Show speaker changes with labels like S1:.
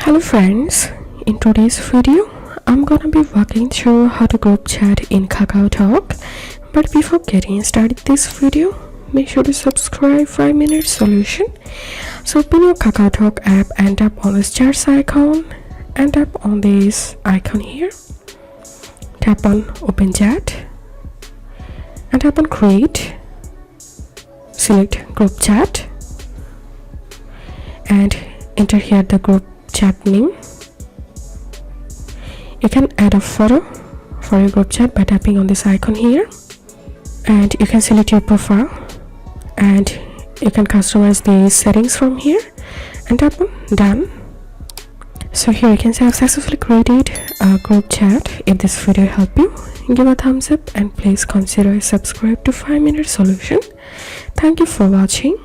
S1: Hello friends, in today's video I'm gonna be walking through how to group chat in KakaoTalk. But before getting started this video, make sure to subscribe 5-minute solution. So open your KakaoTalk app and tap on this chat icon and tap on this icon here. Tap on open chat and tap on create. Select group chat and enter here the group chat name. You can add a photo for your group chat by tapping on this icon here, and you can select your profile and you can customize the settings from here and tap on done. So here you can say I've successfully created a group chat. If this video helped you, give a thumbs up and please consider subscribe to 5-minute solution. Thank you for watching.